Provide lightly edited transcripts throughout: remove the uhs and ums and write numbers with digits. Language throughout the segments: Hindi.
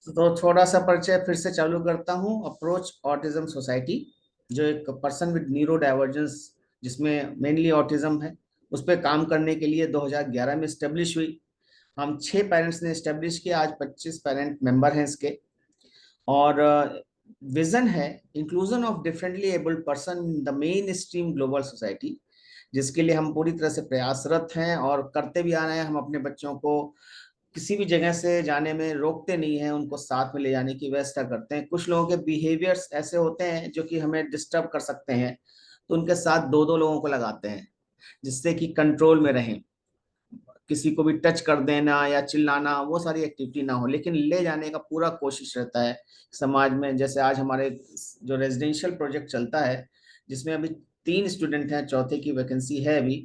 तो थोड़ा सा परिचय फिर से चालू करता हूँ। अप्रोच ऑटिज्म सोसाइटी, जो एक पर्सन विद न्यूरो डाइवर्जेंस, जिसमें मेनली ऑटिज्म है, उस पर काम करने के लिए 2011 में स्टेब्लिश हुई। हम 6 पेरेंट्स ने स्टेब्लिश किया, आज 25 पेरेंट मेंबर हैं इसके। और विजन है inclusion of differently abled person in the main stream global society, जिसके लिए हम पूरी तरह से प्रयासरत हैं और करते भी आ रहे हैं। हम अपने बच्चों को किसी भी जगह से जाने में रोकते नहीं हैं, उनको साथ में ले जाने की व्यवस्था करते हैं। कुछ लोगों के बिहेवियर्स ऐसे होते हैं जो कि हमें डिस्टर्ब कर सकते हैं, तो उनके साथ दो दो लोगों को लगाते हैं, जिससे कि कंट्रोल में रहें। किसी को भी टच कर देना या चिल्लाना, वो सारी एक्टिविटी ना हो, लेकिन ले जाने का पूरा कोशिश रहता है समाज में। जैसे आज हमारे जो रेजिडेंशियल प्रोजेक्ट चलता है, जिसमें अभी 3 स्टूडेंट हैं, चौथे की वैकेंसी है अभी।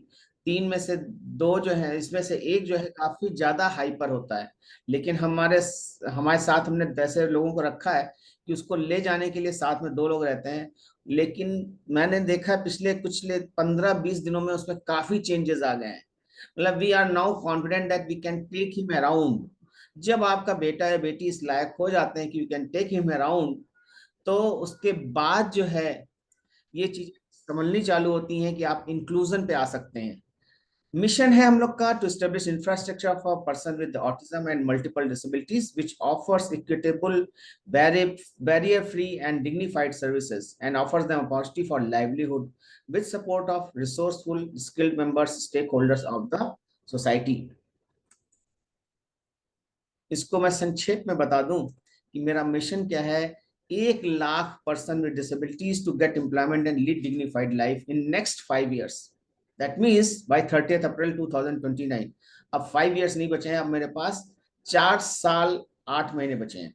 3 में से 2 जो है, इसमें से एक जो है काफी ज्यादा हाइपर होता है, लेकिन हमारे हमारे साथ हमने वैसे लोगों को रखा है कि उसको ले जाने के लिए साथ में 2 लोग रहते हैं। लेकिन मैंने देखा है पिछले कुछ 15-20 दिनों में उसमें काफी चेंजेस आ गए हैं। मतलब we are now confident that we can take him around. जब आपका बेटा या बेटी इस लायक हो जाते हैं कि you can take him around, तो उसके बाद जो है ये चीज समझनी चालू होती हैं कि आप इंक्लूजन पे आ सकते हैं। मिशन है हम लोग का to establish infrastructure for person with autism and multiple disabilities which offers equitable, barrier free and dignified services and offers them opportunity for livelihood with support of resourceful skilled members stakeholders of the society। इसको मैं संक्षेप में बता दूं कि मेरा मिशन क्या है। 1 lakh person with disabilities to get employment and lead dignified life in next 5 years। That means by 30 April 2029। अब 5 years नहीं बचे हैं, अब मेरे पास 4 साल 8 महीने बचे हैं।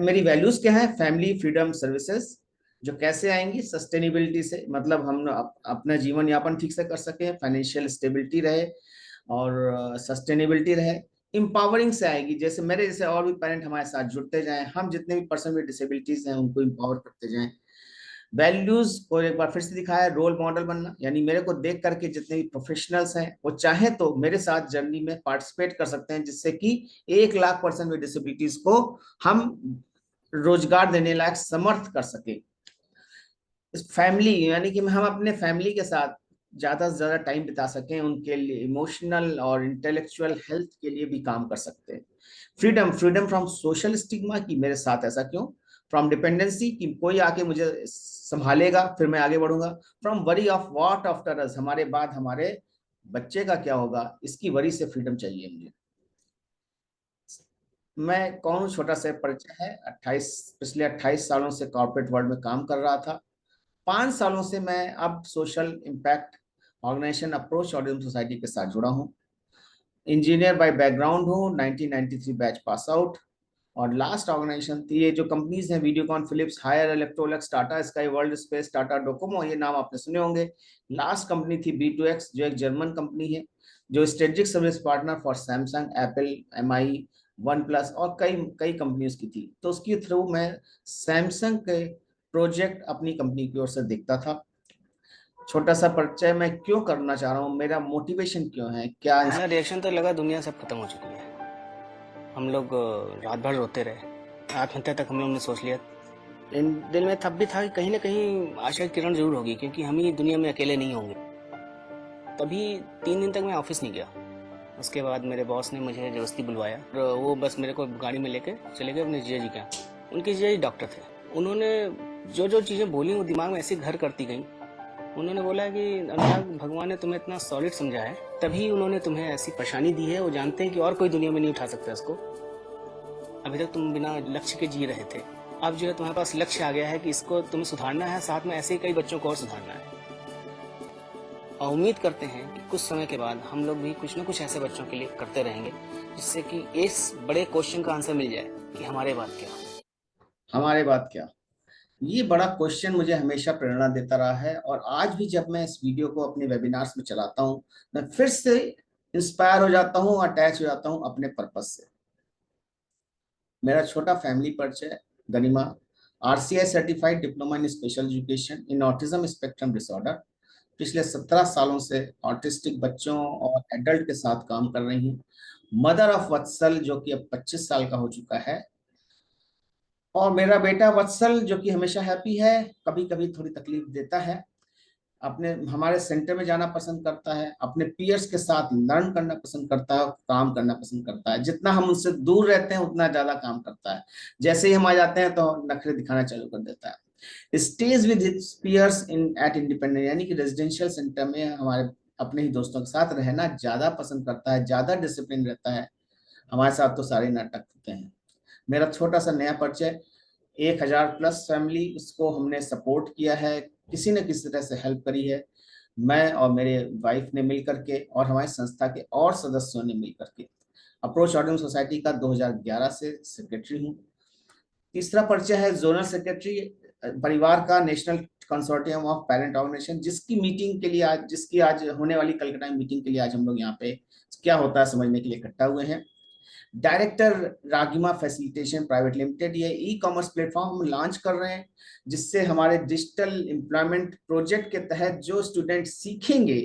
मेरी वैल्यूज क्या है? Family, freedom, services. जो कैसे आएंगी? सस्टेनेबिलिटी से, मतलब हम अपना जीवन यापन ठीक से कर सके, फाइनेंशियल स्टेबिलिटी रहे और सस्टेनेबिलिटी रहे। इंपावरिंग से आएगी, जैसे मेरे जैसे और भी पेरेंट हमारे साथ जुड़ते जाएं, हम जितने भी पर्सन विद डिसेबिलिटीज हैं उनको इंपावर करते जाएं। वैल्यूज को एक बार फिर से दिखाया, रोल मॉडल बनना, यानी मेरे को देख करके जितने भी प्रोफेशनल्स हैं वो चाहे तो मेरे साथ जर्नी में पार्टिसिपेट कर सकते हैं, जिससे कि 1 लाख पर्सन विद डिसेबिलिटीज को हम रोजगार देने लायक समर्थ कर सके। इस फैमिली, यानी कि हम अपने फैमिली के साथ ज्यादा से ज्यादा टाइम बिता सकें, उनके लिए इमोशनल और इंटेलेक्चुअल हेल्थ के लिए भी काम कर सकते हैं। Freedom, freedom from social stigma, की मेरे साथ ऐसा क्यों। फ्रॉम डिपेंडेंसी, कि कोई आके मुझे संभालेगा फिर मैं आगे बढ़ूंगा। From worry of what after us, हमारे बाद हमारे बच्चे का क्या होगा, इसकी वरी से फ्रीडम चाहिए मुझे। मैं कौन हूँ? छोटा सा परिचय है। 28 पिछले 28 सालों से कॉर्पोरेट वर्ल्ड में काम कर रहा था। 5 सालों से मैं अब social impact organisation Approach Autism Society के साथ जुड़ा हूँ। इंजीनियर बाय बैकग्राउंड हूँ, 1993 बैच पास आउट। और लास्ट ऑर्गेनाइजेशन थी, ये जो कंपनीज हैं, Videocon, Philips, Haier, Electrolux, Tata Sky, World Space, Tata Docomo, ये नाम आपने सुने होंगे। लास्ट कंपनी थी B2X, जो एक जर्मन कंपनी है, जो strategic service partner for Samsung, Apple, MI, one plus और कई कई कंपनीज की थी। तो उसके थ्रू मैं सैमसंग के प्रोजेक्ट अपनी कंपनी की ओर से देखता था। छोटा सा परिचय मैं क्यों करना चाह रहा हूँ, मेरा मोटिवेशन क्यों है, क्या। पहला रिएक्शन तो लगा दुनिया सब खत्म हो चुकी है। हम लोग रात भर रोते रहे, आत्महत्या तक हम लोग ने सोच लिया। लेकिन दिल में तब भी था कि कहीं ना कहीं आशा की किरण जरूर होगी, क्योंकि हम ही दुनिया में अकेले नहीं होंगे। तभी 3 दिन तक मैं ऑफिस नहीं गया। उसके बाद मेरे बॉस ने मुझे जबरदस्ती बुलवाया और वो बस मेरे को गाड़ी में लेके चले गए अपने जीजा जी के यहाँ। उनके जीजा जी डॉक्टर थे। उन्होंने जो जो चीज़ें बोली वो दिमाग में ऐसे घर करती गई। उन्होंने बोला कि अनुराग, भगवान ने तुम्हें इतना सॉलिड समझा है, तभी उन्होंने तुम्हें ऐसी परेशानी दी है। वो जानते हैं कि और कोई दुनिया में नहीं उठा सकता इसको। अभी तक तुम बिना लक्ष्य के जी रहे थे, अब जो है तुम्हारे पास लक्ष्य आ गया है कि इसको तुम्हें सुधारना है, साथ में ऐसे ही कई बच्चों को और सुधारना है। और उम्मीद करते हैं कि कुछ समय के बाद हम लोग भी कुछ न कुछ ऐसे बच्चों के लिए करते रहेंगे, जिससे कि इस बड़े क्वेश्चन का आंसर मिल जाए कि हमारे बाद क्या। हमारे बाद क्या, ये बड़ा क्वेश्चन मुझे हमेशा प्रेरणा देता रहा है। और आज भी जब मैं इस वीडियो को अपने वेबिनार्स में चलाता हूँ, मैं फिर से इंस्पायर हो जाता हूँ, अटैच हो जाता हूँ अपने पर्पस से। मेरा छोटा फैमिली परिचय। गनिमा, RCI certified diploma in special education in autism spectrum disorder. पिछले 17 सालों से ऑटिस्टिक बच्चों और एडल्ट के साथ काम कर रही हूँ। मदर ऑफ वत्सल जो कि अब 25 साल का हो चुका है, और मेरा बेटा वत्सल जो कि हमेशा हैप्पी है, कभी कभी थोड़ी तकलीफ देता है, अपने हमारे सेंटर में जाना पसंद करता है, अपने पीयर्स के साथ लर्न करना पसंद करता है, काम करना पसंद करता है। जितना हम उससे दूर रहते हैं उतना ज्यादा काम करता है, जैसे ही हम आ जाते हैं तो नखरे दिखाना चालू कर देता है। Stage with his peers in at independent, यानी कि रेजिडेंशियल सेंटर में हमारे अपने ही दोस्तों के साथ रहना ज्यादा पसंद करता है, ज्यादा डिसिप्लिन रहता है। हमारे साथ तो सारे नाटक होते हैं। मेरा छोटा सा नया परिचय, 1,000+ फैमिली, उसको हमने सपोर्ट किया है, किसी न किसी तरह से हेल्प करी है, मैं और मेरे वाइफ ने मिल करके और हमारी संस्था के और सदस्यों ने मिल करके। अप्रोच ऑटिज्म सोसाइटी का 2011 से सेक्रेटरी हूँ। तीसरा परिचय है जोनल सेक्रेटरी परिवार का national consortium of parent organisation, जिसकी मीटिंग के लिए आज, जिसकी आज होने वाली कलकत्ता मीटिंग के लिए आज हम लोग यहाँ पे क्या होता है समझने के लिए इकट्ठा हुए हैं। डायरेक्टर रागिमा फैसिलिटेशन प्राइवेट लिमिटेड, ये ई कॉमर्स प्लेटफॉर्म हम लॉन्च कर रहे हैं, जिससे हमारे डिजिटल एम्प्लॉयमेंट प्रोजेक्ट के तहत जो स्टूडेंट सीखेंगे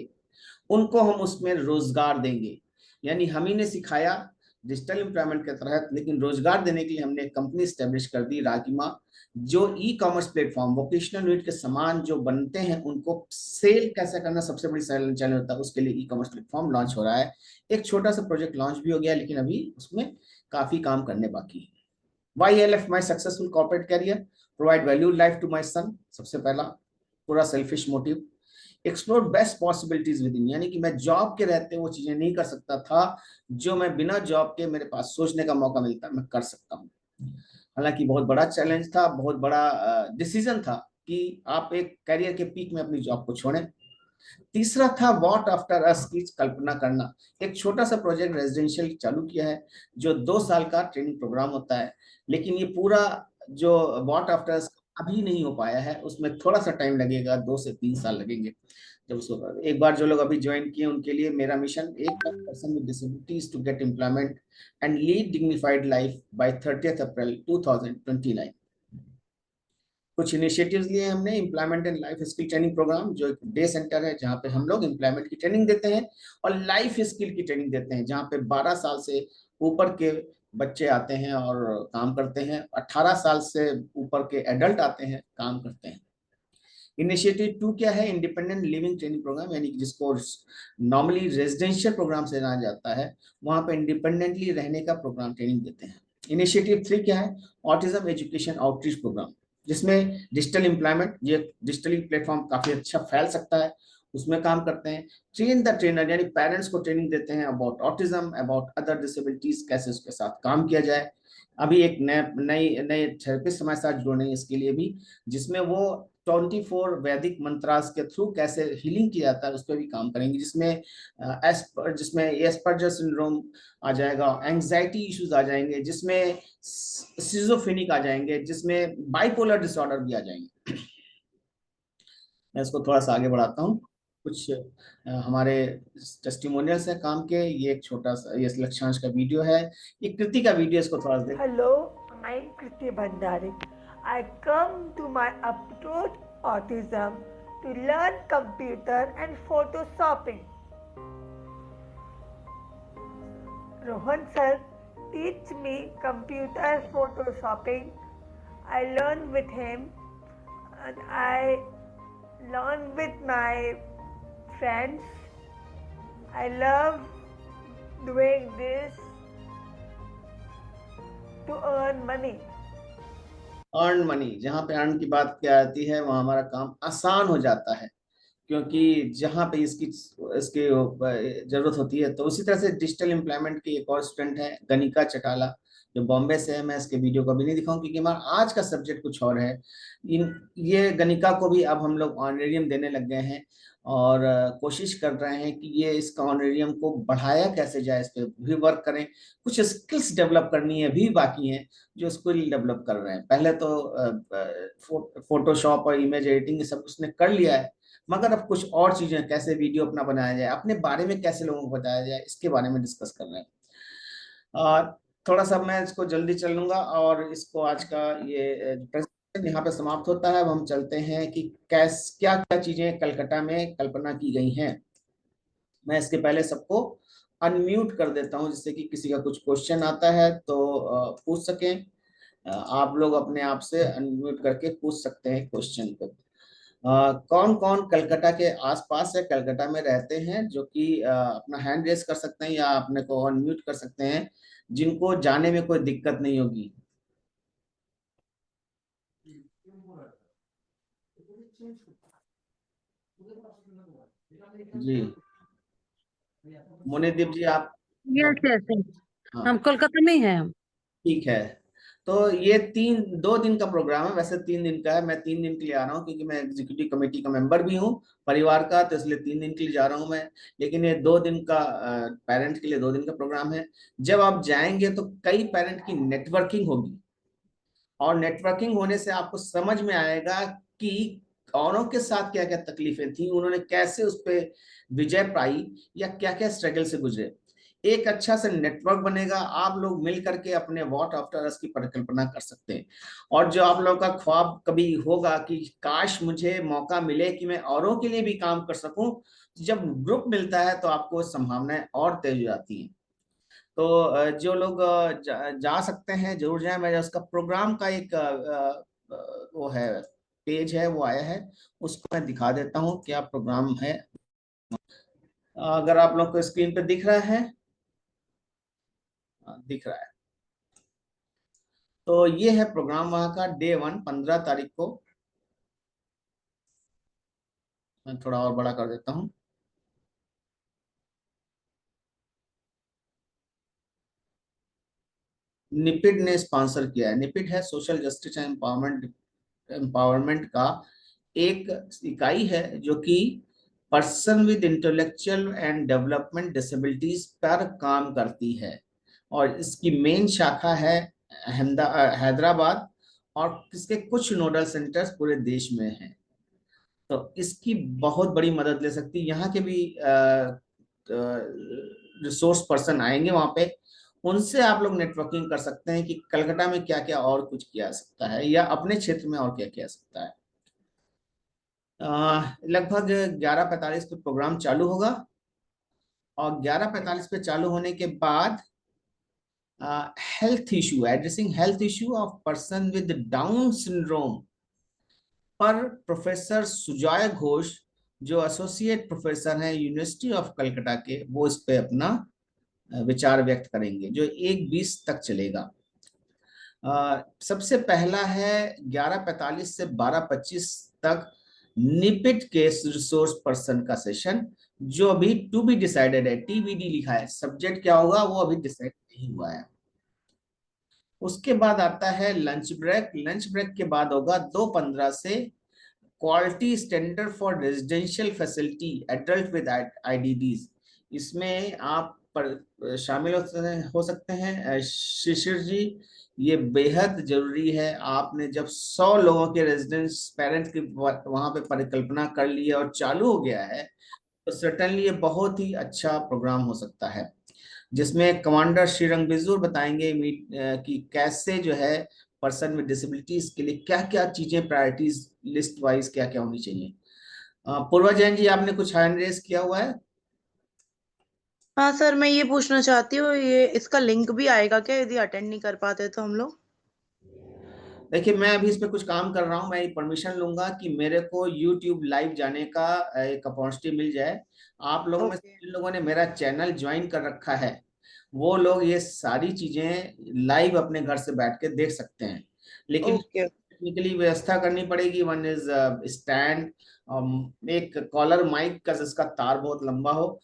उनको हम उसमें रोजगार देंगे। यानी हम ही ने सिखाया डिजिटल एम्प्लॉयमेंट के तहत, लेकिन रोजगार देने के लिए हमने एक कंपनी स्टेब्लिश कर दी रागिमा, जो e commerce platform vocational unit के सामान जो बनते हैं उनको सेल कैसे करना सबसे बड़ी चैनल होता है, उसके लिए ई कॉमर्स प्लेटफॉर्म लॉन्च हो रहा है। एक छोटा सा प्रोजेक्ट लॉन्च भी हो गया, लेकिन अभी उसमें काफी काम करने बाकी है। YLF my successful corporate career, provide value life to my son, सबसे पहला पूरा selfish motive. Explore best possibilities with in, यानी कि मैं जॉब के रहते वो चीजें नहीं कर सकता था जो मैं बिना जॉब के मेरे पास सोचने का मौका मिलता मैं कर सकता हूँ। हालांकि बहुत बड़ा चैलेंज था, बहुत बड़ा डिसीजन था कि आप एक करियर के पीक में अपनी जॉब को छोड़ें। तीसरा था वॉट आफ्टर अस की कल्पना करना। एक छोटा सा प्रोजेक्ट रेजिडेंशियल चालू किया है जो 2 साल का ट्रेनिंग प्रोग्राम होता है, लेकिन ये पूरा जो वॉट आफ्टर अस अभी नहीं हो पाया है, उसमें थोड़ा सा टाइम लगेगा, 2 से 3 साल लगेंगे जब उसको। एक बार जो लोग अभी ज्वाइन किए उनके लिए मेरा mission, 1 lakh person with disabilities to get employment and lead dignified life by 30 April 2029। कुछ इनिशिएटिव्स लिए हमने, employment and life skill training programme जो एक डे सेंटर है जहाँ पे हम लोग एम्प्लॉयमेंट की ट्रेनिंग देते हैं और लाइफ स्किल की ट्रेनिंग देते हैं, जहाँ पे 12 साल से ऊपर के बच्चे आते हैं और काम करते हैं, 18 साल से ऊपर के एडल्ट आते हैं काम करते हैं। इनिशिएटिव 2 क्या है, इंडिपेंडेंट लिविंग ट्रेनिंग प्रोग्राम, यानी कि जिसको नॉर्मली रेजिडेंशियल प्रोग्राम से जाना जाता है, वहां पे इंडिपेंडेंटली रहने का प्रोग्राम ट्रेनिंग देते हैं। इनिशिएटिव 3 क्या है, ऑटिज्म एजुकेशन आउटरीच प्रोग्राम, जिसमें डिजिटल एम्प्लॉयमेंट, ये डिजिटली प्लेटफॉर्म काफी अच्छा फैल सकता है, उसमें काम करते हैं। ट्रेन द ट्रेनर, यानी पेरेंट्स को ट्रेनिंग देते हैं about autism, about other disabilities, कैसे उसके साथ काम किया जाए। अभी एक नई नए थेरेपिस्ट हमारे साथ जुड़ रही है इसके लिए भी, जिसमें वो 24 वैदिक मंत्रास के थ्रू कैसे हीलिंग किया जाता है उस पर भी काम करेंगे, जिसमें एस्पर्जर सिंड्रोम आ जाएगा, एंजाइटी इश्यूज आ जाएंगे, जिसमें सिजोफ्रेनिक आ जाएंगे, जिसमें बाइपोलर डिसऑर्डर भी आ जाएंगे। मैं इसको थोड़ा सा आगे बढ़ाता हूँ। कुछ हमारे टेस्टिमोनियल्स है काम के, ये एक छोटा सा ये लक्ष्यांश का वीडियो है, ये कृति का वीडियो, इसको थोड़ा सा देख। Hello, I am Kriti Bhandari. I come to my approach autism to learn computer and photoshopping. Rohan sir teach me computer photoshopping. I learn with him and I learn with my friends. I love doing this to earn money. Earn money, जहाँ पे अर्न की बात क्या आती है वहाँ हमारा काम आसान हो जाता है, क्योंकि जहाँ पे इसकी इसकी जरूरत होती है। तो उसी तरह से डिजिटल एम्प्लॉयमेंट की एक और स्टूडेंट है गनिका चटाला, जो बॉम्बे से है। मैं इसके वीडियो को भी नहीं दिखाऊं क्योंकि हमारा आज का सब्जेक्ट कुछ और है। इन ये गनिका को भी अब हम लोग ऑनरेरियम देने लग गए हैं और कोशिश कर रहे हैं कि ये इसका ऑनरेरियम को बढ़ाया कैसे जाए, इस पर भी वर्क करें। कुछ स्किल्स डेवलप करनी है भी बाकी हैं, जो स्किल डेवलप कर रहे हैं। पहले तो फोटोशॉप और इमेज एडिटिंग ये सब उसने कर लिया है, मगर अब कुछ और चीजें, कैसे वीडियो अपना बनाया जाए, अपने बारे में कैसे लोगों को बताया जाए, इसके बारे में डिस्कस कर रहे हैं। थोड़ा सा मैं इसको जल्दी चल लूंगा और इसको आज का ये प्रेजेंटेशन यहाँ पे समाप्त होता है। अब हम चलते हैं कि क्या क्या चीजें कलकत्ता में कल्पना की गई हैं। मैं इसके पहले सबको अनम्यूट कर देता हूं, जिससे कि किसी का कुछ क्वेश्चन आता है तो पूछ सकें। आप लोग अपने आप से अनम्यूट करके पूछ सकते हैं क्वेश्चन को। कौन कौन कलकत्ता के आसपास या कलकत्ता में रहते हैं, जो कि अपना हैंड रेस कर सकते हैं या अपने को अनम्यूट कर सकते हैं, जिनको जाने में कोई दिक्कत नहीं होगी। जी, मुनिदीप जी आप। Yes yes. हाँ, हम कोलकाता में ही हैं हम। ठीक है। तो ये 2 दिन का प्रोग्राम है, वैसे 3 दिन का है। मैं 3 दिन के लिए आ रहा हूँ क्योंकि मैं एग्जीक्यूटिव कमेटी का मेंबर भी हूँ परिवार का, तो इसलिए 3 दिन के लिए जा रहा हूँ मैं। लेकिन ये 2 दिन का पेरेंट के लिए 2 दिन का प्रोग्राम है। जब आप जाएंगे तो कई पेरेंट की नेटवर्किंग होगी, और नेटवर्किंग होने से आपको समझ में आएगा कि औरों के साथ क्या क्या तकलीफें थी, उन्होंने कैसे उस पर विजय पाई या क्या क्या स्ट्रगल से गुजरे। एक अच्छा सा नेटवर्क बनेगा, आप लोग मिल करके अपने व्हाट आफ्टर अस की परिकल्पना कर सकते हैं। और जो आप लोग का ख्वाब कभी होगा कि काश मुझे मौका मिले कि मैं औरों के लिए भी काम कर सकूं, जब ग्रुप मिलता है तो आपको संभावनाएं और तेज हो जाती हैं। तो जो लोग जा सकते हैं जरूर जाएं। मैं उसका प्रोग्राम का एक वो है, पेज है, वो आया है, उसको मैं दिखा देता हूँ क्या प्रोग्राम है। अगर आप लोग को स्क्रीन पे दिख रहा है, दिख रहा है, तो ये है प्रोग्राम वहां का। डे 1 15 तारीख को। मैं थोड़ा और बड़ा कर देता हूँ। निपिड ने स्पॉन्सर किया है। निपिड है सोशल जस्टिस एंड एम्पावरमेंट का एक इकाई है, जो कि person with intellectual and development disabilities पर काम करती है। और इसकी मेन शाखा है हैदराबाद, और इसके कुछ नोडल सेंटर्स पूरे देश में हैं। तो इसकी बहुत बड़ी मदद ले सकती है। यहाँ के भी रिसोर्स पर्सन आएंगे वहां पे, उनसे आप लोग नेटवर्किंग कर सकते हैं कि कलकत्ता में क्या क्या और कुछ किया जा सकता है, या अपने क्षेत्र में और क्या किया जा सकता है। लगभग 11:45 पे प्रोग्राम चालू होगा, और 11:45 पे चालू होने के बाद health issue, addressing health issue of person with down syndrome पर प्रोफेसर सुजॉय घोष, जो एसोसिएट प्रोफेसर हैं यूनिवर्सिटी ऑफ कलकत्ता के, वो इस पे अपना विचार व्यक्त करेंगे, जो 1:20 तक चलेगा। सबसे पहला है 11:45 से 12:25 तक निपिट के रिसोर्स पर्सन का सेशन, जो अभी टू बी डिसाइडेड है, टीबीडी लिखा है। सब्जेक्ट क्या होगा वो अभी डिसाइड नहीं हुआ है। उसके बाद आता है लंच ब्रेक। लंच ब्रेक के बाद होगा 2:15 से quality standard for residential facility adult with IDDs. इसमें आप शामिल हो सकते हैं शिशिर जी। ये बेहद जरूरी है। आपने जब 100 लोगों के रेजिडेंस पेरेंट्स की वहां पे परिकल्पना कर ली है और चालू हो गया है, तो सर्टेनली ये बहुत ही अच्छा प्रोग्राम हो सकता है, जिसमें कमांडर श्रीरंग बिजूर बताएंगे कि कैसे जो है पर्सन विद डिसेबिलिटीज के लिए क्या क्या चीजें प्रायोरिटीज लिस्ट वाइज क्या क्या होनी चाहिए। पूर्वा जैन जी, आपने कुछ हैंड रेस किया हुआ है। हाँ सर, मैं ये पूछना चाहती हूँ, ये इसका लिंक भी आएगा क्या यदि अटेंड नहीं कर पाते तो हम लोग? देखिए, मैं अभी इस पे कुछ काम कर रहा हूँ। मैं परमिशन लूंगा कि मेरे को YouTube लाइव जाने का एक अपॉर्चुनिटी मिल जाए। आप लोगों में से ओके जिन लोगों ने मेरा चैनल ज्वाइन कर रखा है, वो लोग ये सारी चीजें लाइव अपने घर से बैठ के देख सकते हैं। लेकिन ओके। टेक्निकली व्यवस्था करनी पड़ेगी। वन इज स्टैंड, एक कॉलर माइक का जिसका तार बहुत लंबा हो।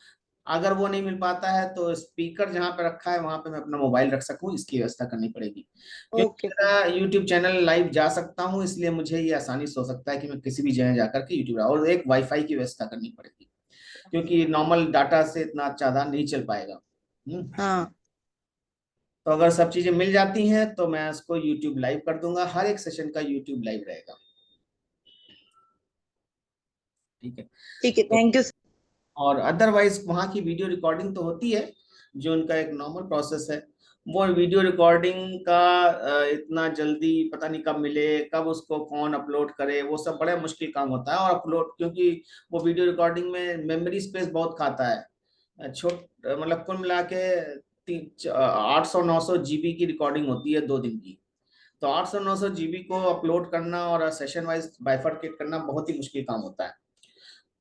अगर वो नहीं मिल पाता है तो स्पीकर जहां पे रखा है वहां पे मैं अपना मोबाइल रख सकूं, इसकी व्यवस्था करनी पड़ेगी। क्योंकि ओके सर। मेरा यूट्यूब चैनल लाइव जा सकता हूं, इसलिए मुझे ये आसानी से हो सकता है कि मैं किसी भी जगह जाकर के यूट्यूब, और एक वाईफाई की व्यवस्था करनी पड़ेगी, क्योंकि नॉर्मल डाटा से इतना ज्यादा नहीं चल पाएगा। हाँ। तो अगर सब चीजें मिल जाती हैं तो मैं उसको यूट्यूब लाइव कर दूंगा। हर एक सेशन का यूट्यूब लाइव रहेगा। ठीक है। ठीक है, तो थैंक यू। और अदरवाइज वहाँ की वीडियो रिकॉर्डिंग तो होती है, जो उनका एक नॉर्मल प्रोसेस है। वो वीडियो रिकॉर्डिंग का इतना जल्दी पता नहीं कब मिले, कब उसको कौन अपलोड करे, वो सब बड़ा मुश्किल काम होता है। और अपलोड, क्योंकि वो वीडियो रिकॉर्डिंग में मेमोरी स्पेस बहुत खाता है। मतलब कुल मिला के 800-900 GB की रिकॉर्डिंग होती है 2 दिन की। तो 800-900 GB को अपलोड करना और सेशन वाइज बाइफरकेट करना बहुत ही मुश्किल काम होता है।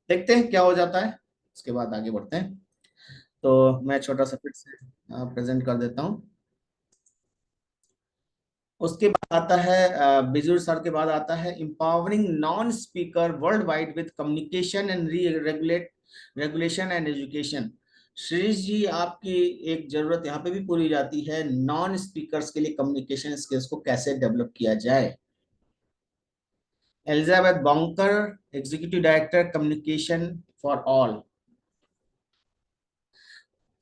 देखते हैं क्या हो जाता है, उसके बाद आगे बढ़ते हैं। तो मैं छोटा सा फिर से प्रेजेंट कर देता हूँ। उसके बाद आता है बिजुर सर के बाद आता है empowering non speaker world wide with communication and regulation and education. Shrish ji, आपकी एक जरूरत यहाँ पे भी पूरी हो जाती है, नॉन स्पीकर्स के लिए कम्युनिकेशन स्किल्स को कैसे डेवलप किया जाए। Elizabeth Bonker, executive director communication for all.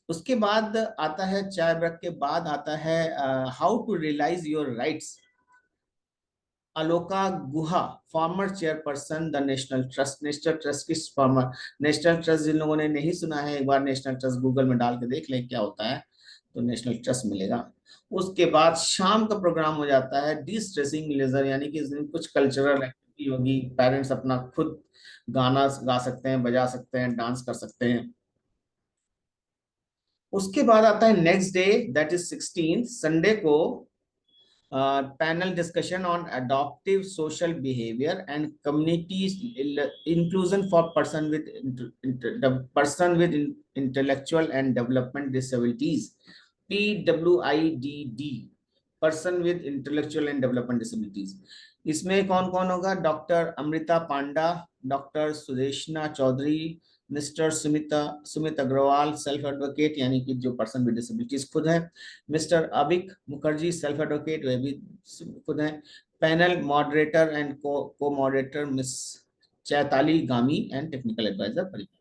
उसके बाद आता है, चाय ब्रेक के बाद आता है how to realise your rights. Aloka Guha, former chairperson the National Trust. National Trust की फॉर्मर, नेशनल ट्रस्ट जिन लोगों ने नहीं सुना है, एक बार नेशनल ट्रस्ट गूगल में डाल के देख लें क्या होता है, तो नेशनल ट्रस्ट मिलेगा। उसके बाद शाम का प्रोग्राम हो जाता है डी स्ट्रेसिंग लेजर, यानी कि इस दिन कुछ कल्चरल एक्टिविटी होगी, पेरेंट्स अपना खुद गाना गा सकते हैं, बजा सकते हैं, डांस कर सकते हैं। उसके बाद आता है next day, that is 16 Sunday को, panel discussion on adaptive social behaviour and community inclusion for person with intellectual and development disabilities, PWIDD, person with intellectual and development disabilities. इसमें कौन कौन होगा? Doctor Amrita Panda, doctor Sudeshna Chaudhary, mister Sumit Agarwal self advocate, यानी कि जो पर्सन विद डिसेबिलिटीज खुद है, mister Abik Mukherjee self advocate, वे भी खुद है। पैनल मॉडरेटर एंड को मॉडरेटर मिस चैताली गामी एंड टेक्निकल एडवाइजर परिवार।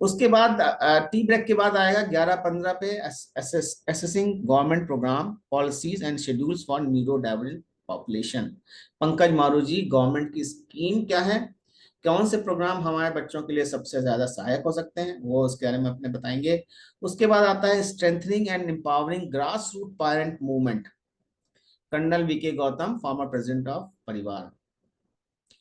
उसके बाद टी ब्रेक के बाद आएगा 11:15 पे assessing government programme policies and schedules for neurodivergent population. Pankaj Maru ji, government की स्कीम क्या है, कौन से प्रोग्राम हमारे बच्चों के लिए सबसे ज्यादा सहायक हो सकते हैं, वो उसके बारे में अपने बताएंगे। उसके बाद आता है strengthening and empowering grass root parent movement, colonel VK Gautam, former president of Parivaar.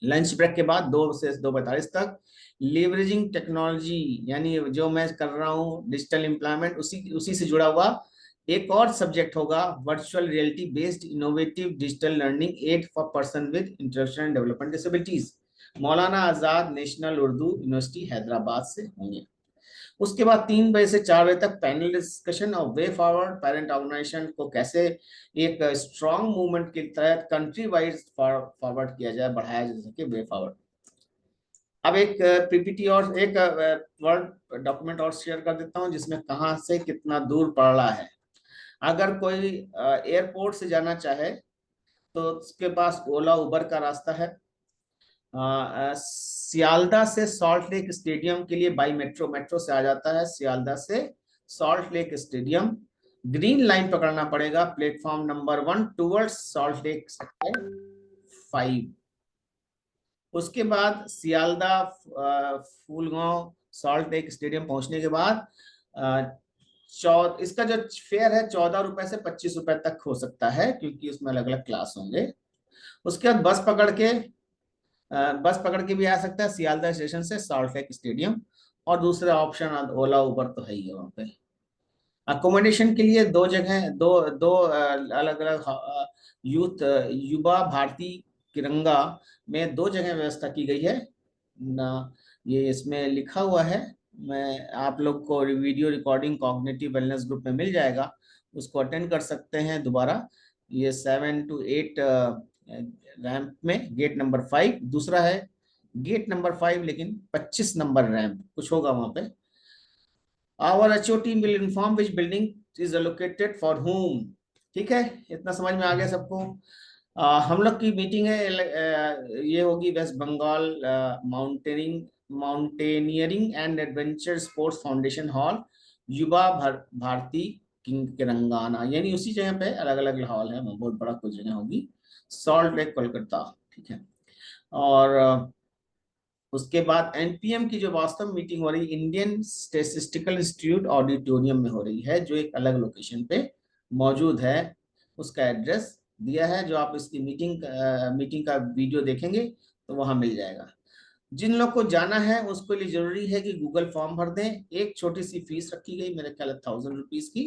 Lunch break के बाद 2 से 2:45 तक लीवरेजिंग टेक्नोलॉजी, यानी जो मैं कर रहा हूँ डिजिटल एम्प्लॉयमेंट, उसी से जुड़ा हुआ एक और सब्जेक्ट होगा, virtual reality based innovative digital learning aid for person with intellectual and development disabilities. Maulana Azad National Urdu University Hyderabad से होंगे। उसके बाद 3 बजे से 4 बजे तक पैनल डिस्कशन और वे फॉरवर्ड, पेरेंट ऑर्गेनाइजेशन को कैसे एक स्ट्रॉन्ग मूवमेंट के तहत कंट्री वाइज फॉरवर्ड किया जाए, बढ़ाया जा सके, वे फॉरवर्ड। अब एक पीपीटी और एक वर्ड डॉक्यूमेंट और शेयर कर देता हूं, जिसमें कहां से कितना दूर पड़ रहा है। अगर कोई एयरपोर्ट से जाना चाहे तो उसके पास ओला उबर का रास्ता है। सियालदा से सॉल्ट लेक स्टेडियम के लिए बाई मेट्रो से आ जाता है, सियालदा से salt lake stadium. Green line पकड़ना पड़ेगा, platform number 1 towards salt lake sector 5। उसके बाद सियालदा फूलगांव सॉल्ट लेक स्टेडियम पहुंचने के बाद इसका जो फेयर है 14 रुपए से 25 रुपए तक हो सकता है, क्योंकि उसमें अलग अलग क्लास होंगे। उसके बाद बस पकड़ के भी आ सकता है सियालदा स्टेशन से सॉल्ट लेक स्टेडियम, और दूसरा ऑप्शन ओला उबर तो है ही है वहाँ पे। अकोमोडेशन के लिए 2 जगह, दो अलग अलग यूथ युवा भारती तिरंगा में 2 जगह व्यवस्था की गई है ना, ये इसमें लिखा हुआ है। मैं आप लोग को video recording cognitive wellness group में मिल जाएगा, उसको अटेंड कर सकते हैं दोबारा। ये 7 to 8 रैंप में गेट नंबर 5, दूसरा है गेट नंबर 5 लेकिन 25 नंबर रैंप कुछ होगा वहां पे। Our HOT will inform which building is allocated for whom। ठीक है, इतना समझ में आ गया सबको। हम लोग की मीटिंग है ये होगी West Bengal Mountaineering and Adventure Sports Foundation Hall, Yuva Bharati Telangana, यानी उसी जगह पे अलग अलग हॉल है, बहुत बड़ा कुछ जगह होगी, सॉल्ट लेक कोलकाता। ठीक है, और उसके बाद NPM की जो वास्तव मीटिंग हो रही है इंडियन स्टैटिस्टिकल इंस्टीट्यूट ऑडिटोरियम में हो रही है, जो एक अलग लोकेशन पे मौजूद है। उसका एड्रेस दिया है, जो आप इसकी मीटिंग का वीडियो देखेंगे तो वहां मिल जाएगा। जिन लोग को जाना है उसके लिए जरूरी है कि गूगल फॉर्म भर दें। एक छोटी सी फीस रखी गई, मेरे ख्याल है 1000 रुपीज की,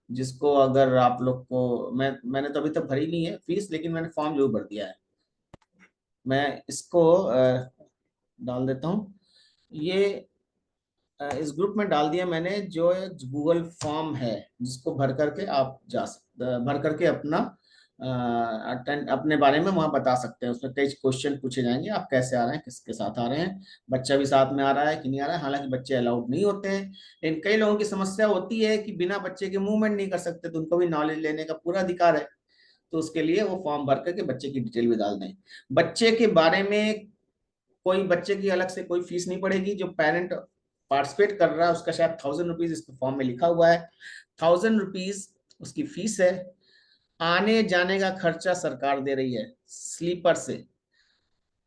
जिसको अगर आप लोग को, मैंने तो अभी तक भरी नहीं है फीस, लेकिन मैंने फॉर्म जरूर भर दिया है। मैं इसको डाल देता हूँ। ये इस ग्रुप में डाल दिया मैंने, जो गूगल फॉर्म है, जिसको भर करके आप भर करके अपना अटेंड अपने बारे में वहां बता सकते हैं। उसमें कई क्वेश्चन पूछे जाएंगे, आप कैसे आ रहे हैं, किसके साथ आ रहे हैं, बच्चा भी साथ में आ रहा है कि नहीं आ रहा है। हालांकि बच्चे अलाउड नहीं होते हैं, लेकिन कई लोगों की समस्या होती है कि बिना बच्चे के मूवमेंट नहीं कर सकते, तो उनको भी नॉलेज लेने का पूरा अधिकार है। तो उसके लिए वो फॉर्म भर करके बच्चे की डिटेल भी डाल दें। बच्चे के बारे में कोई बच्चे की अलग से कोई फीस नहीं पड़ेगी। जो पेरेंट पार्टिसिपेट कर रहा है उसका शायद 1000 रुपीज इस फॉर्म में लिखा हुआ है, 1000 रुपीज उसकी फीस है। आने जाने का खर्चा सरकार दे रही है, स्लीपर से,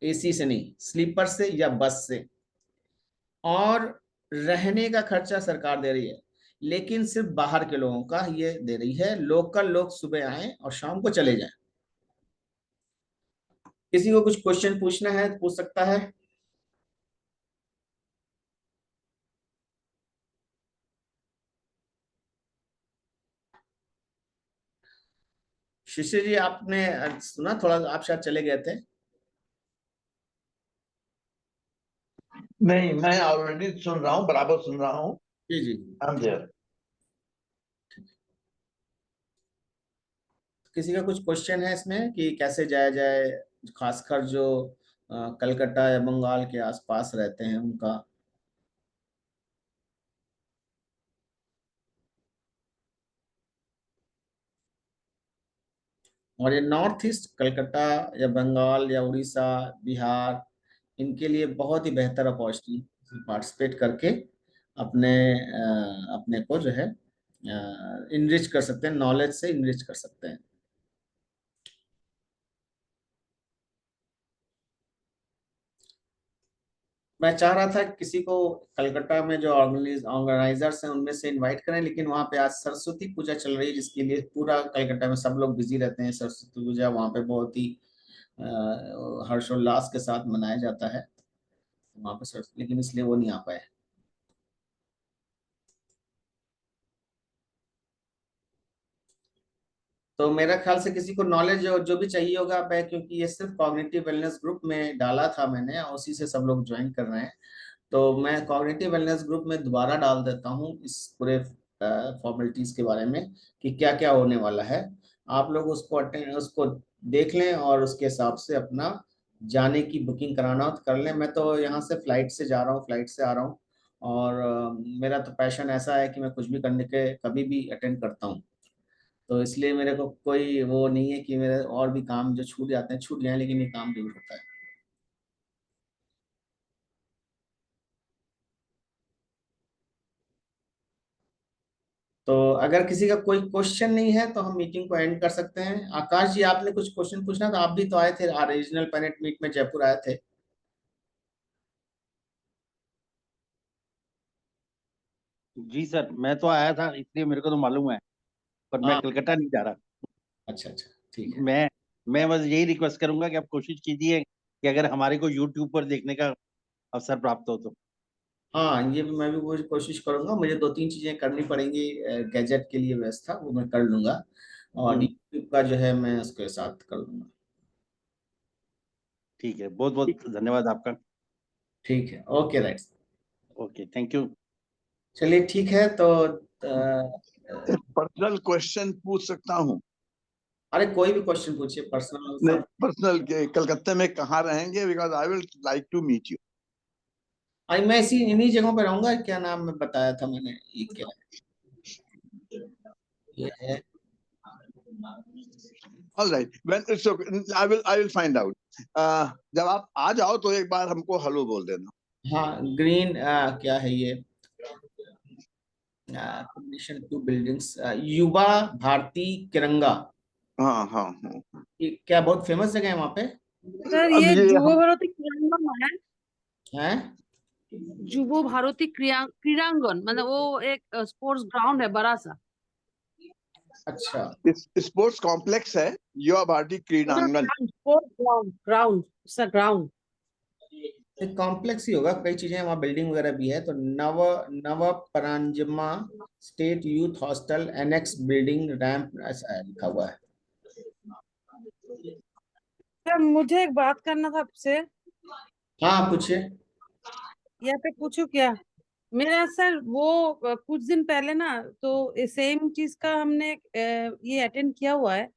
एसी से नहीं, स्लीपर से या बस से। और रहने का खर्चा सरकार दे रही है, लेकिन सिर्फ बाहर के लोगों का ये दे रही है। लोकल लोग सुबह आए और शाम को चले जाएं। किसी को कुछ क्वेश्चन पूछना है तो पूछ सकता है। शिशिर जी, आपने सुना? थोड़ा आप शायद चले गए थे। नहीं, मैं ऑलरेडी सुन रहा हूँ, बराबर सुन रहा हूँ। जी जी। I am there. किसी का कुछ क्वेश्चन है इसमें कि कैसे जाया जाए, खासकर जो कलकत्ता या बंगाल के आसपास रहते हैं उनका? और ये नॉर्थ ईस्ट, कलकत्ता या बंगाल या उड़ीसा, बिहार, इनके लिए बहुत ही बेहतर अपॉर्चुनिटी, पार्टिसिपेट करके अपने अपने को जो है इनरिच कर सकते हैं, नॉलेज से इनरिच कर सकते हैं। मैं चाह रहा था कि किसी को कलकत्ता में जो ऑर्गेनाइजर्स हैं उनमें से इनवाइट करें, लेकिन वहाँ पे आज सरस्वती पूजा चल रही है, जिसके लिए पूरा कलकत्ता में सब लोग बिजी रहते हैं। सरस्वती पूजा वहाँ पे बहुत ही हर्षोल्लास के साथ मनाया जाता है वहाँ पे सरस्वती, लेकिन इसलिए वो नहीं आ पाए। तो मेरा ख्याल से किसी को नॉलेज जो भी चाहिए होगा, मैं, क्योंकि ये सिर्फ कॉग्निटिव वेलनेस ग्रुप में डाला था मैंने, और उसी से सब लोग ज्वाइन कर रहे हैं, तो मैं कॉग्निटिव वेलनेस ग्रुप में दोबारा डाल देता हूँ इस पूरे फॉर्मेलिटीज के बारे में कि क्या क्या होने वाला है। आप लोग उसको देख लें और उसके हिसाब से अपना जाने की बुकिंग कराना हो तो कर लें। मैं तो यहाँ से फ्लाइट से जा रहा हूँ, फ्लाइट से आ रहा हूँ, और मेरा तो पैशन ऐसा है कि मैं कुछ भी करने के कभी भी अटेंड करता हूँ। तो इसलिए मेरे को कोई वो नहीं है कि मेरे और भी काम जो छूट जाते हैं छूट जाए, लेकिन ये काम जरूर होता है। तो अगर किसी का कोई क्वेश्चन नहीं है तो हम मीटिंग को एंड कर सकते हैं। आकाश जी, आपने कुछ क्वेश्चन पूछना था? आप भी तो आए थे रीजनल पैनेट मीट में, जयपुर आए थे। जी सर, मैं तो आया था इसलिए मेरे को तो मालूम है, पर मैं हाँ, कलकत्ता नहीं जा रहा। अच्छा अच्छा, ठीक है। मैं बस यही रिक्वेस्ट करूंगा कि आप कोशिश कीजिए कि अगर हमारे को यूट्यूब पर देखने का अवसर प्राप्त हो तो। हाँ, ये भी मैं भी वो कोशिश करूंगा। मुझे 2-3 चीजें करनी पड़ेंगी, गैजेट के लिए व्यवस्था वो मैं कर लूंगा, और हम्म, यूट्यूब का जो है मैं उसके साथ कर लूंगा। ठीक है, बहुत बहुत धन्यवाद आपका। ठीक है, okay, right. Okay, thank you. चलिए ठीक है, तो एक पर्सनल क्वेश्चन पूछ सकता हूँ? अरे कोई भी क्वेश्चन पूछिए, पर्सनल नहीं, सब। पर्सनल के कलकत्ते में कहाँ रहेंगे? Because I will like to meet you. I मैं इसी इन्हीं जगहों पे रहूंगा। क्या नाम में बताया था मैंने, ये क्या है? ये है, all right, when it's okay, I will find out. जब आप आ जाओ तो एक बार हमको हेलो बोल देना। हाँ, ग्रीन, क्या है ये, कॉम्बिनेशन टू बिल्डिंग्स, युवा भारती तिरंगा। हाँ हाँ हाँ। ये क्या बहुत फेमस जगह है वहाँ पे? सर अब ये ये जुबो हम भारती क्रीड़ांगन है। हैं? जुबो भारती क्रीड़ांगन मतलब वो एक स्पोर्ट्स ग्राउंड है बड़ा सा। अच्छा, स्पोर्ट्स कॉम्प्लेक्स है, Yuva Bharati Krirangan. Sports ground ground ground. एक कॉम्प्लेक्स ही होगा, कई चीजें वहाँ, बिल्डिंग वगैरह भी है। तो नव नव परांजमा state youth hostel annexe building ramp, ऐसा लिखा हुआ है। सर मुझे एक बात करना था आपसे। हाँ पूछिए। यहाँ पे पूछू क्या? मेरा सर वो कुछ दिन पहले ना, तो सेम चीज का हमने ये अटेंड किया हुआ है।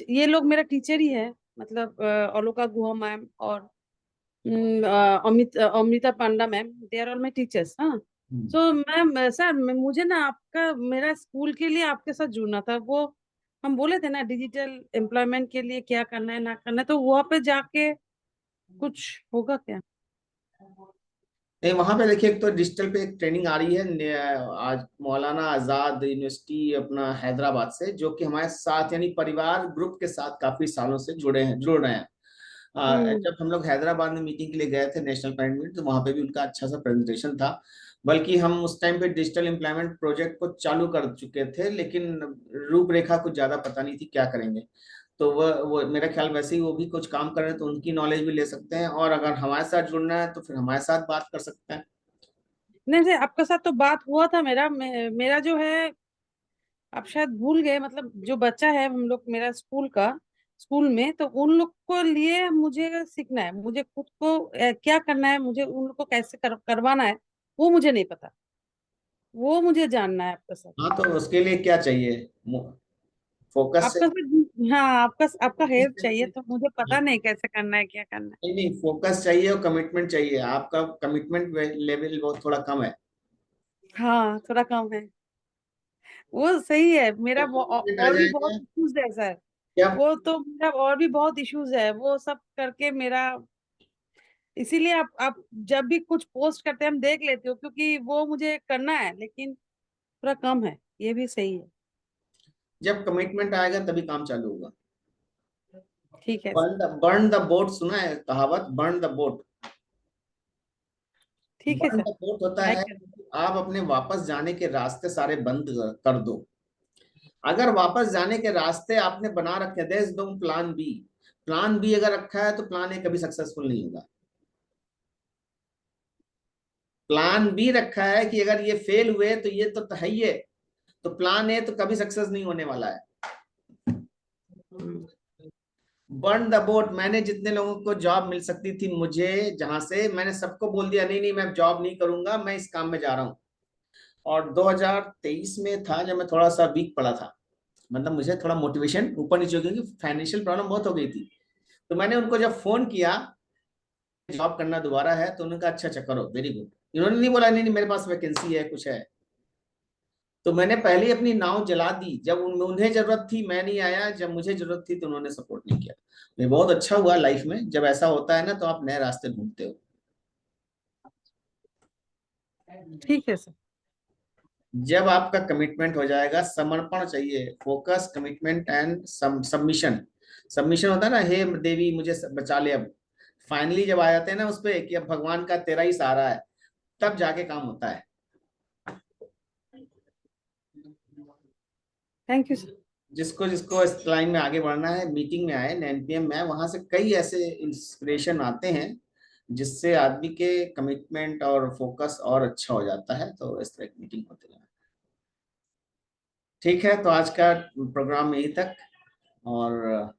ये लोग मेरा टीचर ही है, मतलब अलोका गुहा मैम और Amrita Panda ma'am, they are all my teachers. हाँ। तो मैम सर मुझे ना आपका, मेरा स्कूल के लिए आपके साथ जुड़ना था। वो हम बोले थे ना डिजिटल एम्प्लॉयमेंट के लिए क्या करना है ना करना है, तो वहाँ पे जाके कुछ होगा क्या? नहीं, वहां पे देखिए, एक तो डिजिटल पे एक ट्रेनिंग आ रही है आज मौलाना आजाद यूनिवर्सिटी अपना हैदराबाद से, जो कि हमारे साथ यानी परिवार ग्रुप के साथ काफी सालों से जुड़ रहे हैं। हम्म। जब हम लोग हैदराबाद में मीटिंग के लिए गए थे नेशनल पेरेंट मीट, तो वहां पे भी उनका अच्छा सा प्रेजेंटेशन था। बल्कि हम उस टाइम पे डिजिटल एम्प्लॉयमेंट प्रोजेक्ट को चालू कर चुके थे, लेकिन रूपरेखा कुछ ज्यादा पता नहीं थी क्या करेंगे। तो वो मेरा ख्याल वैसे ही वो भी कुछ काम कर रहे हैं, तो उनकी नॉलेज भी ले सकते हैं, और अगर हमारे साथ जुड़ना है तो फिर हमारे साथ बात कर सकते हैं। नहीं सर, आपके साथ तो बात हुआ था मेरा। मेरा जो है, आप शायद भूल गए, मतलब जो बच्चा है हम लोग मेरा स्कूल का, स्कूल में तो उन लोग को लिए मुझे सीखना है, मुझे खुद को क्या करना है, मुझे उन लोग को कैसे करवाना है, वो मुझे नहीं पता। वो मुझे जानना है आपका सर। हाँ, तो उसके लिए क्या चाहिए? फोकस आपका सर, हाँ, आपका आपका हेल्प चाहिए, चाहिए। तो मुझे पता नहीं कैसे करना है, क्या करना नहीं नहीं, फोकस चाहिए और कमिटमेंट चाहिए। आपका कमिटमेंट लेवल बहुत थोड़ा कम है। है। हाँ, थोड़ा कम है। वो सही है, मेरा आ और भी बहुत जाएगा इश्यूज है सर। क्या? वो तो मेरा और भी बहुत इश्यूज है, वो सब करके मेरा, इसीलिए आप जब भी कुछ पोस्ट करते हैं हम देख लेते हो, क्योंकि वो मुझे करना है, लेकिन थोड़ा कम है, ये भी सही है। जब कमिटमेंट आएगा तभी काम चालू होगा। ठीक है सर। बर्न द बोट, सुना है कहावत, बर्न द बोट? ठीक है बर्न सर। द बोट होता ट्राई है कर। कि आप अपने वापस जाने के रास्ते सारे बंद कर दो। अगर वापस जाने के रास्ते आपने बना रखे, there is no plan B. Plan B अगर रखा है तो प्लान ए कभी सक्सेसफुल नहीं होगा। प्लान बी रखा है कि अगर ये फेल हुए तो ये तो है ही है, तो प्लान ए तो कभी सक्सेस नहीं होने वाला है। हम्म। बर्न द बोट, मैंने जितने लोगों को जॉब मिल सकती थी मुझे, जहां से मैंने सबको बोल दिया नहीं नहीं मैं जॉब नहीं करूंगा, मैं इस काम में जा रहा हूँ। और 2023 में था जब मैं थोड़ा सा वीक पड़ा था, मतलब मुझे थोड़ा मोटिवेशन ऊपर नीचे हो गया, क्योंकि फाइनेंशियल प्रॉब्लम बहुत हो गई थी। तो मैंने उनको जब फोन किया जॉब करना दोबारा है, तो उन्होंने कहा अच्छा अच्छा करो, वेरी गुड। इन्होंने नहीं बोला नहीं नहीं मेरे पास वैकेंसी है कुछ है। तो मैंने पहले ही अपनी नाव जला दी, जब उन्हें जरूरत थी मैं नहीं आया, जब मुझे जरूरत थी तो उन्होंने सपोर्ट नहीं किया। ये बहुत अच्छा हुआ लाइफ में, जब ऐसा होता है ना तो आप नए रास्ते ढूंढते हो। ठीक है सर। जब आपका कमिटमेंट हो जाएगा, समर्पण चाहिए, focus, commitment and submission. Submission होता है ना, हे देवी मुझे बचा ले अब। फाइनली जब आ जाते हैं ना उस पे कि अब भगवान का तेरा ही सहारा है, तब जाके काम होता है। Thank you sir. जिसको जिसको इस लाइन में आगे बढ़ना है, मीटिंग में आए, एनपीएम में आए, वहां से कई ऐसे इंस्पिरेशन आते हैं जिससे आदमी के कमिटमेंट और फोकस और अच्छा हो जाता है। तो इस तरह की मीटिंग होती है। ठीक है, तो आज का प्रोग्राम यही तक, और